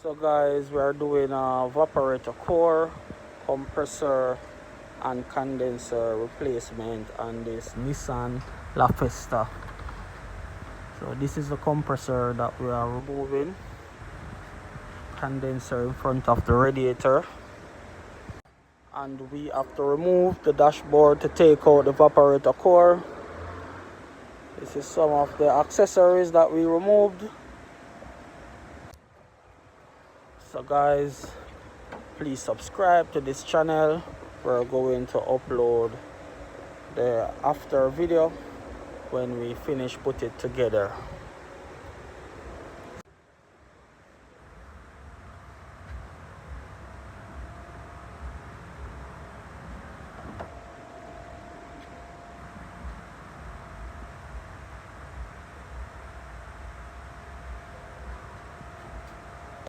So guys, we are doing a evaporator core, compressor and condenser replacement on this Nissan Lafesta. So this is the compressor that we are removing, condenser in front of the radiator, and we have to remove the dashboard to take out the evaporator core. This is some of the accessories that we removed. So guys, please subscribe to this channel. We're going to upload the after video when we finish put it together.